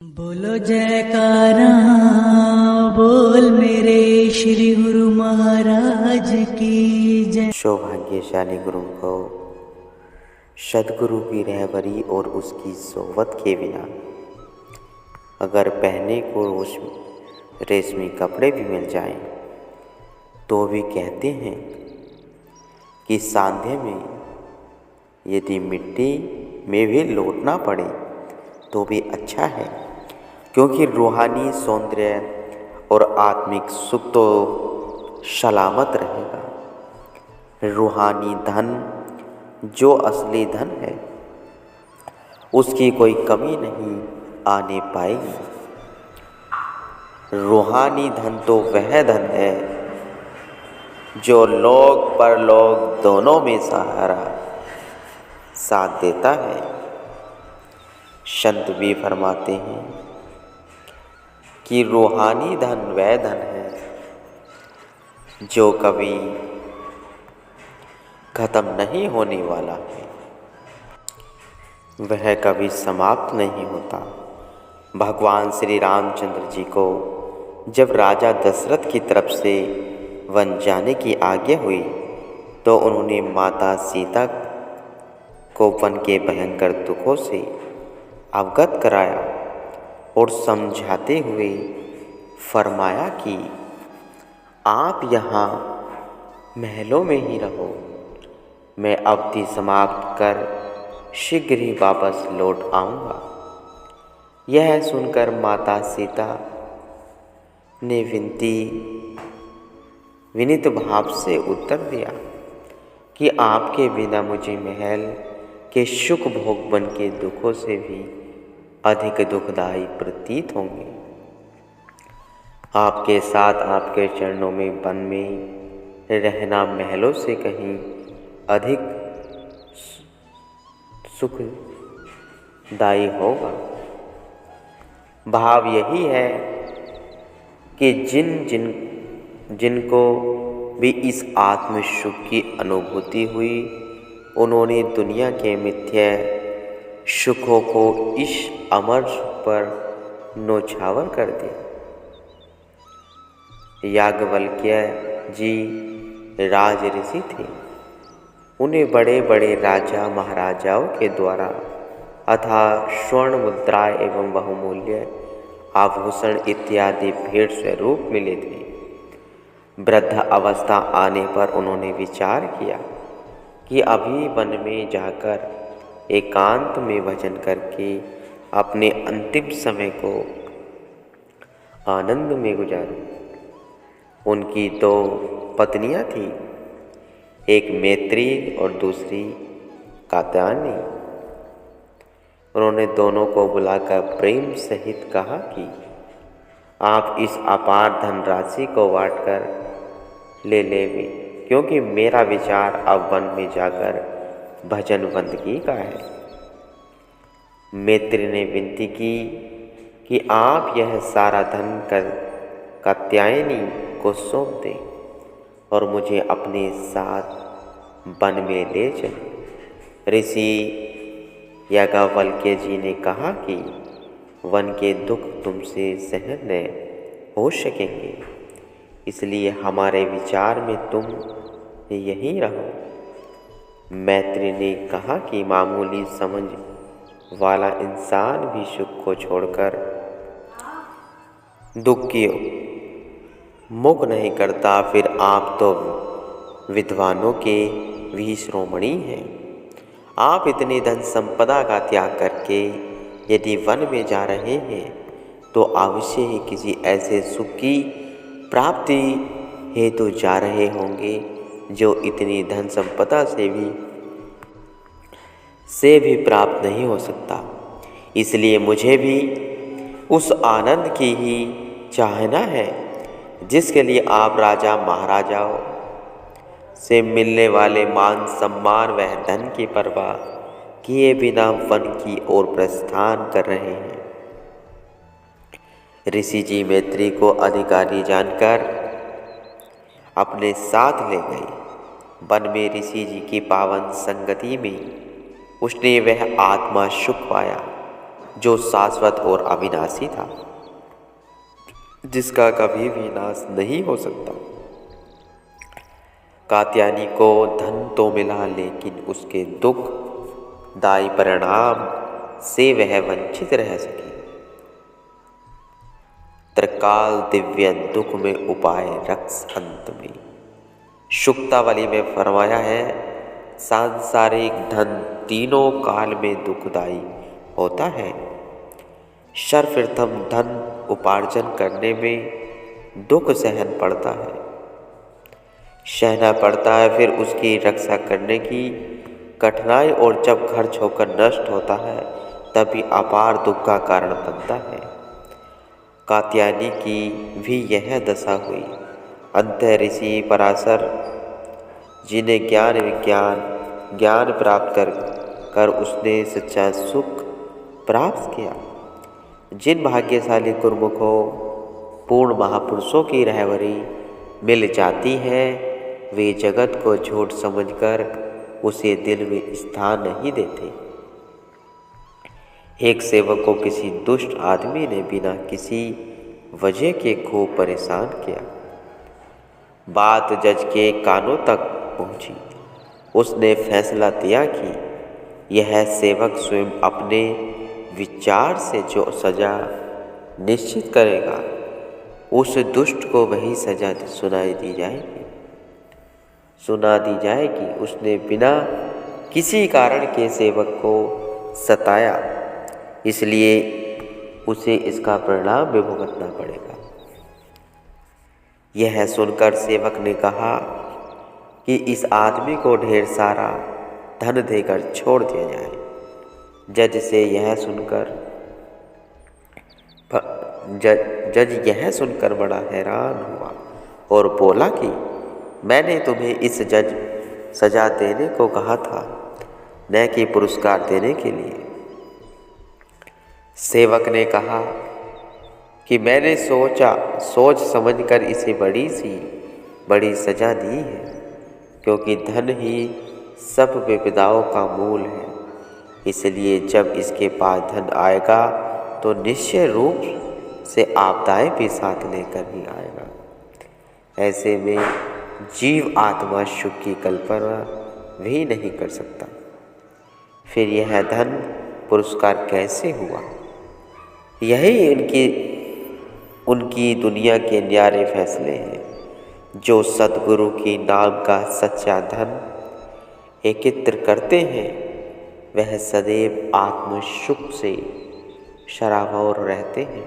बोलो जयकारा बोल मेरे श्री गुरु महाराज की जय। सौभाग्यशाली गुरु को सदगुरु की रहबरी और उसकी सोबत के बिना अगर पहने को रेशमी कपड़े भी मिल जाएं, तो भी कहते हैं कि सांध्य में यदि मिट्टी में भी लौटना पड़े तो भी अच्छा है, क्योंकि रूहानी सौंदर्य और आत्मिक सुख तो सलामत रहेगा। रूहानी धन जो असली धन है, उसकी कोई कमी नहीं आने पाएगी। रूहानी धन तो वह धन है जो लोक परलोक दोनों में सहारा साथ देता है। संत भी फरमाते हैं कि रूहानी धन वह धन है जो कभी खत्म नहीं होने वाला है, वह कभी समाप्त नहीं होता। भगवान श्री रामचंद्र जी को जब राजा दशरथ की तरफ से वन जाने की आज्ञा हुई, तो उन्होंने माता सीता को वन के भयंकर दुखों से अवगत कराया और समझाते हुए फरमाया कि आप यहाँ महलों में ही रहो, मैं अवधि समाप्त कर शीघ्र ही वापस लौट आऊँगा। यह सुनकर माता सीता ने विनीत भाव से उत्तर दिया कि आपके बिना मुझे महल के सुख भोग बन के दुखों से भी अधिक दुखदायी प्रतीत होंगे। आपके साथ आपके चरणों में वन में रहना महलों से कहीं अधिक सुखदायी होगा। भाव यही है कि जिनको भी इस आत्म सुख की अनुभूति हुई, उन्होंने दुनिया के मिथ्या सुखों को इस अमर सुख पर नौछावर कर दिया। याज्ञवल्क्य जी राज ऋषि थे। उन्हें बड़े बड़े राजा महाराजाओं के द्वारा अथा स्वर्ण मुद्राएं एवं बहुमूल्य आभूषण इत्यादि भेंट स्वरूप मिले थे। वृद्ध अवस्था आने पर उन्होंने विचार किया कि अभी वन में जाकर एकांत में भजन करके अपने अंतिम समय को आनंद में गुजारूं। उनकी दो पत्नियां थीं, एक मैत्री और दूसरी कात्यायनी। उन्होंने दोनों को बुलाकर प्रेम सहित कहा कि आप इस अपार धनराशि को बांटकर ले लेंगे, क्योंकि मेरा विचार अब वन में जाकर भजन बंदगी का है। मैत्री ने विनती की कि आप यह सारा धन कर कात्यायनी को सौंप दें और मुझे अपने साथ वन में ले चलें। ऋषि याज्ञवल्क्य जी ने कहा कि वन के दुख तुमसे सहन न हो सकेंगे, इसलिए हमारे विचार में तुम यहीं रहो। मैत्री ने कहा कि मामूली समझ वाला इंसान भी सुख को छोड़कर दुख की मुख नहीं करता, फिर आप तो विद्वानों के भी शिरोमणि हैं। आप इतनी धन संपदा का त्याग करके यदि वन में जा रहे हैं, तो अवश्य ही किसी ऐसे सुख की प्राप्ति हेतु जा रहे होंगे जो इतनी धन संपदा से भी प्राप्त नहीं हो सकता। इसलिए मुझे भी उस आनंद की ही चाहना है जिसके लिए आप राजा महाराजाओं से मिलने वाले मान सम्मान व धन की परवाह किए बिना वन की ओर प्रस्थान कर रहे हैं। ऋषि जी मैत्री को अधिकारी जानकर अपने साथ ले गए। वन में ऋषि जी की पावन संगति में उसने वह आत्मा सुख पाया जो शाश्वत और अविनाशी था, जिसका कभी भी नाश नहीं हो सकता। कात्यायनी को धन तो मिला, लेकिन उसके दुख दायी परिणाम से वह वंचित रह सकी। त्रिकाल दिव्य दुख में उपाय रक्स अंत में। शुक्तावली में फरमाया है, सांसारिक धन तीनों काल में दुखदायी होता है। सर्वप्रथम धन उपार्जन करने में दुख सहन पड़ता है, सहना पड़ता है, फिर उसकी रक्षा करने की कठिनाई, और जब खर्च होकर नष्ट होता है तभी अपार दुख का कारण बनता है। कात्यायनी की भी यह दशा हुई। अंत ऋषि पराशर जिन्हें ज्ञान प्राप्त कर उसने सच्चा सुख प्राप्त किया। जिन भाग्यशाली गुरुमुखों पूर्ण महापुरुषों की रहबरी मिल जाती है, वे जगत को झूठ समझकर उसे दिल में स्थान नहीं देते। एक सेवक को किसी दुष्ट आदमी ने बिना किसी वजह के खूब परेशान किया। बात जज के कानों तक पहुंची। उसने फैसला दिया कि यह सेवक स्वयं अपने विचार से जो सजा निश्चित करेगा, उस दुष्ट को वही सजा सुना दी जाएगी। उसने बिना किसी कारण के सेवक को सताया, इसलिए उसे इसका परिणाम भी भुगतना पड़ेगा। यह सुनकर सेवक ने कहा कि इस आदमी को ढेर सारा धन देकर छोड़ दिया जाए। जज यह सुनकर बड़ा हैरान हुआ और बोला कि मैंने तुम्हें इस सजा देने को कहा था, न कि पुरस्कार देने के लिए। सेवक ने कहा कि मैंने सोच समझकर इसे बड़ी सजा दी है, क्योंकि धन ही सब विपदाओं का मूल है। इसलिए जब इसके पास धन आएगा तो निश्चय रूप से आपदाएं भी साथ लेकर ही आएगा। ऐसे में जीव आत्मा सुख की कल्पना भी नहीं कर सकता। फिर यह धन पुरस्कार कैसे हुआ? यही उनकी दुनिया के न्यारे फैसले हैं। जो सद्गुरु की नाम का सच्चा धन एकत्र करते हैं, वह सदैव आत्म सुख से शराबोर रहते हैं।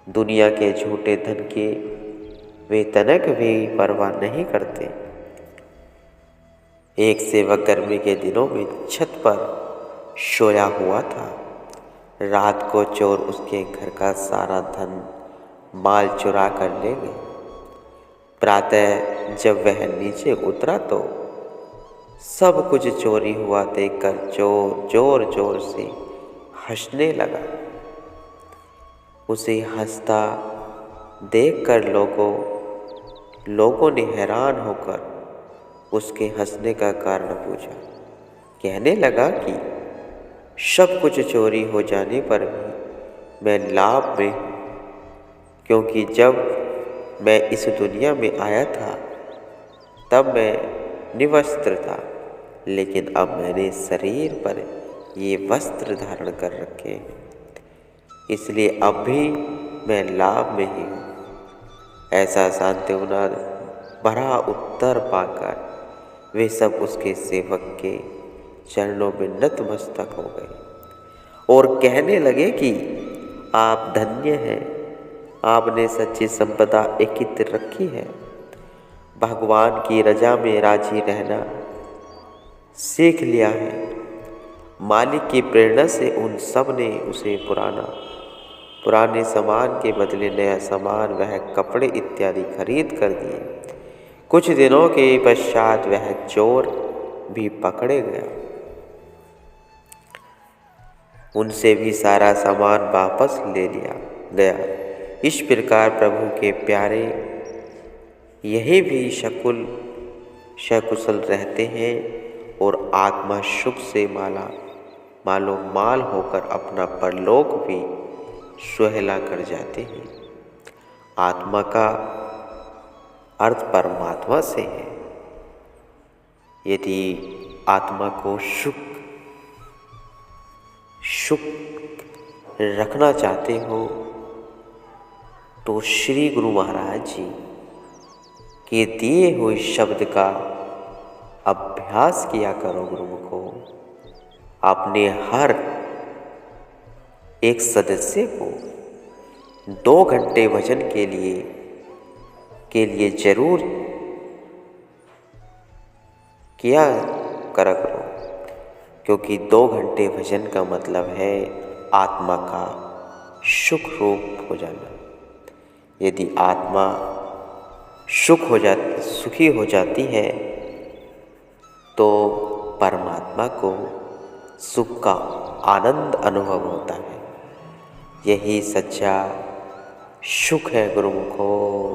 दुनिया के झूठे धन के वे तनक भी परवाह नहीं करते। एक सेवक गर्मी के दिनों में छत पर सोया हुआ था। रात को चोर उसके घर का सारा धन माल चुरा कर ले गए। प्रातः जब वह नीचे उतरा तो सब कुछ चोरी हुआ देखकर चोर जोर जोर से हंसने लगा। उसे हंसता देखकर लोगों ने हैरान होकर उसके हंसने का कारण पूछा। कहने लगा कि सब कुछ चोरी हो जाने पर भी मैं लाभ में हूँ, क्योंकि जब मैं इस दुनिया में आया था तब मैं निवस्त्र था, लेकिन अब मैंने शरीर पर ये वस्त्र धारण कर रखे हैं, इसलिए अब भी मैं लाभ में ही हूँ। ऐसा सांत्वना भरा उत्तर पाकर वे सब उसके सेवक के चरणों में नतमस्तक हो गए और कहने लगे कि आप धन्य हैं, आपने सच्ची संपदा एकत्र रखी है। भगवान की रजा में राजी रहना सीख लिया है। मालिक की प्रेरणा से उन सब ने उसे पुराने सामान के बदले नया सामान वह कपड़े इत्यादि खरीद कर दिए। कुछ दिनों के पश्चात वह चोर भी पकड़े गया। उनसे भी सारा सामान वापस ले लिया गया। इस प्रकार प्रभु के प्यारे यही भी सकुशल रहते हैं और आत्मा सुख से मालूम माल होकर अपना परलोक भी सुहेला कर जाते हैं। आत्मा का अर्थ परमात्मा से है। यदि आत्मा को सुख रखना चाहते हो तो श्री गुरु महाराज जी के दिए हुए शब्द का अभ्यास किया करो। गुरुमुखो, अपने हर एक सदस्य को 2 घंटे भजन के लिए जरूर किया करा करो, क्योंकि 2 घंटे भजन का मतलब है आत्मा का सुख रूप हो जाना। यदि आत्मा सुखी हो जाती है तो परमात्मा को सुख का आनंद अनुभव होता है। यही सच्चा सुख है गुरुमुखो।